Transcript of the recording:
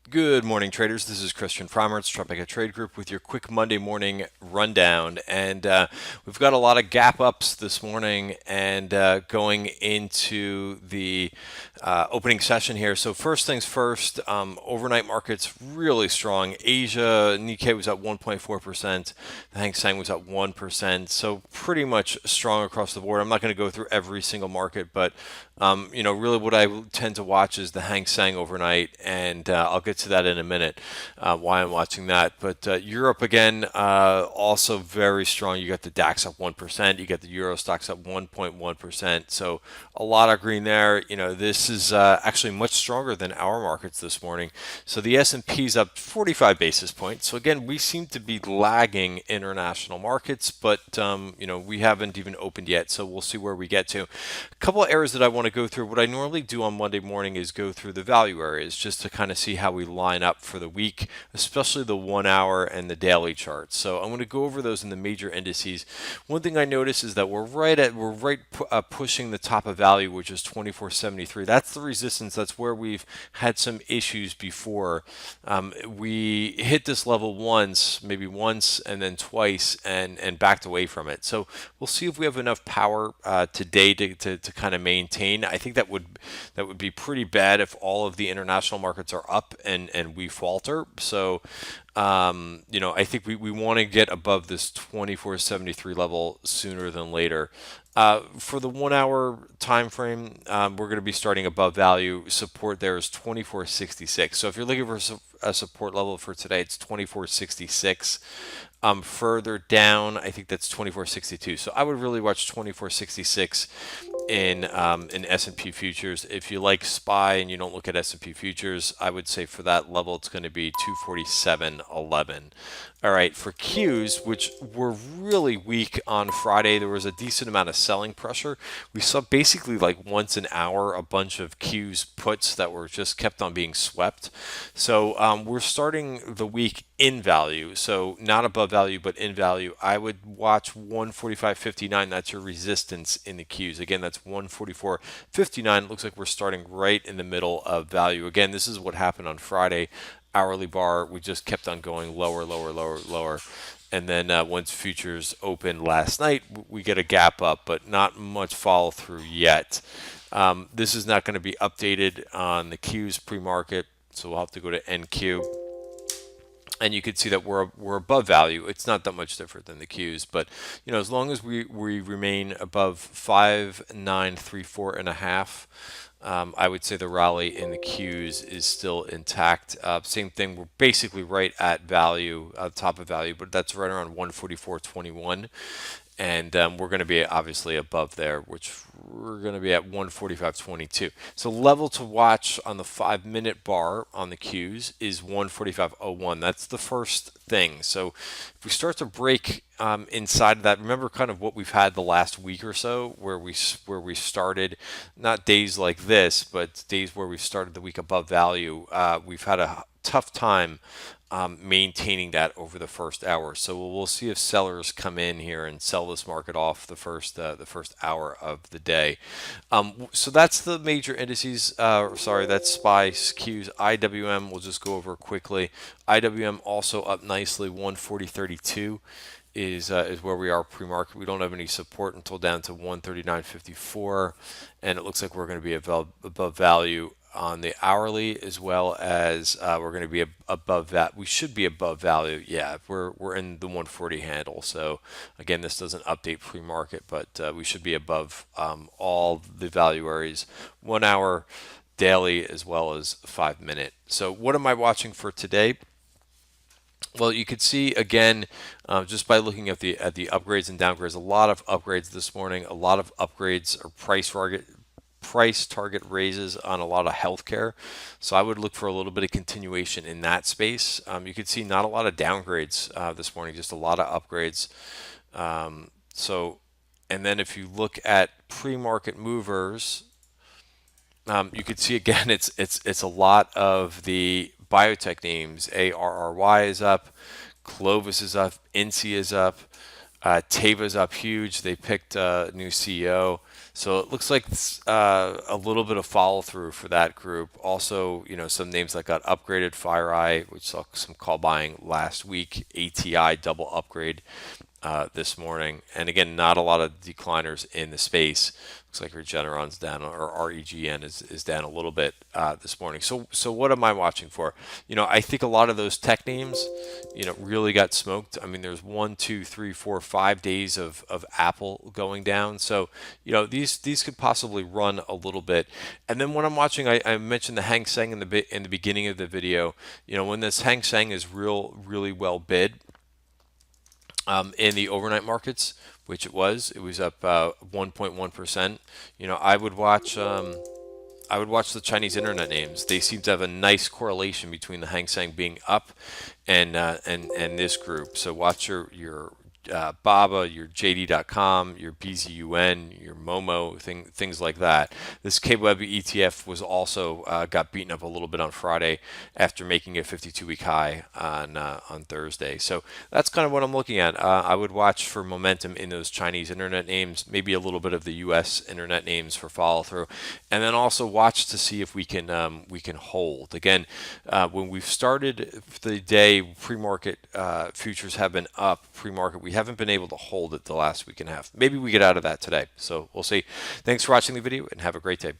Good morning, traders. This is Christian Fromertz, Premarket Trade Group, with your quick Monday morning rundown. And we've got a lot of gap ups this morning and going into the opening session here. So first things first, overnight markets really strong. Asia, Nikkei was up 1.4%. The Hang Seng was up 1%. So pretty much strong across the board. I'm not going to go through every single market, but really what I tend to watch is the Hang Seng overnight, and I'll get to that in a minute, why I'm watching that. But Europe, again, also very strong. You got the DAX up 1%. You got the Euro stocks up 1.1%. So a lot of green there. This is actually much stronger than our markets this morning. So the S&P is up 45 basis points. So again, we seem to be lagging international markets, but we haven't even opened yet. So we'll see where we get to. A couple of areas that I want to go through. What I normally do on Monday morning is go through the value areas just to kind of see how we line up for the week, especially the 1 hour and the daily charts. So I'm going to go over those in the major indices. One thing I notice is that we're pushing the top of value, which is 2473. That's the resistance. That's where we've had some issues before. We hit this level maybe once, and then twice, and backed away from it. So we'll see if we have enough power today to kind of maintain. I think that would be pretty bad if all of the international markets are up and we falter. So I think we want to get above this 2473 level sooner than later. For the 1 hour time frame, we're going to be starting above value. Support there is 2466. So if you're looking for a support level for today, it's 2466. Further down, I think that's 2462. So I would really watch 2466 in S&P futures. If you like SPY and you don't look at S&P futures, I would say for that level it's going to be 247.11. All right, for Qs, which were really weak on Friday, there was a decent amount of selling pressure. We saw basically like once an hour a bunch of Qs puts that were just kept on being swept. So we're starting the week in value, so not above value but in value. I would watch 145.59. That's your resistance in the Qs. Again, that's 144.59. It looks like we're starting right in the middle of value. Again, this is what happened on Friday. Hourly bar, we just kept on going lower, lower, lower, lower. And then once futures opened last night, we get a gap up, but not much follow through yet. This is not going to be updated on the Qs pre-market, so we'll have to go to NQ. And you can see that we're above value. It's not that much different than the Qs, but as long as we remain above 5934 and a half, I would say the rally in the Qs is still intact. Same thing, we're basically right at value, top of value, but that's right around 144.21. And we're going to be obviously above there, which we're going to be at 145.22. So level to watch on the 5-minute bar on the Qs is 145.01. That's the first thing. So if we start to break inside of that, remember kind of what we've had the last week or so, where we started, not days like this, but days where we started the week above value. We've had a tough time maintaining that over the first hour. So we'll see if sellers come in here and sell this market off the first hour of the day. So that's the major indices. That's SPY, Qs, IWM. We'll just go over quickly. IWM also up nicely, 140.32. Is where we are pre-market. We don't have any support until down to 139.54, and it looks like we're going to be above value on the hourly, as well as we're going to be above that. We should be above value. Yeah, we're in the 140 handle. So again, this doesn't update pre-market, but we should be above all the value areas, 1 hour, daily, as well as 5-minute. So what am I watching for today? Well, you could see again, just by looking at the upgrades and downgrades, a lot of upgrades this morning, a lot of upgrades or price target raises on a lot of healthcare. So I would look for a little bit of continuation in that space. You could see not a lot of downgrades this morning, just a lot of upgrades. And then if you look at pre-market movers, you could see again, it's a lot of the biotech names. ARRY is up, Clovis is up, INSEE is up, Teva is up huge. They picked a new CEO. So it looks like a little bit of follow through for that group. Also, some names that got upgraded: FireEye, which saw some call buying last week; ATI double upgrade this morning, and again, not a lot of decliners in the space. Looks like Regeneron's down, or REGN is down a little bit this morning. So what am I watching for? I think a lot of those tech names, really got smoked. I mean, there's 1, 2, 3, 4, 5 days of Apple going down. So, these could possibly run a little bit. And then when I'm watching, I mentioned the Hang Seng in the beginning of the video. When this Hang Seng is really well bid in the overnight markets, which it was up 1.1%. I would watch the Chinese internet names. They seem to have a nice correlation between the Hang Seng being up and this group. So watch your Baba, your JD.com, your BZUN, your Momo, things like that. This KWeb ETF was also got beaten up a little bit on Friday after making a 52-week high on Thursday. So that's kind of what I'm looking at. I would watch for momentum in those Chinese internet names, maybe a little bit of the U.S. internet names for follow through, and then also watch to see if we can hold. Again, when we've started the day, pre-market futures have been up. Pre-market, we haven't been able to hold it the last week and a half. Maybe we get out of that today. So we'll see. Thanks for watching the video and have a great day.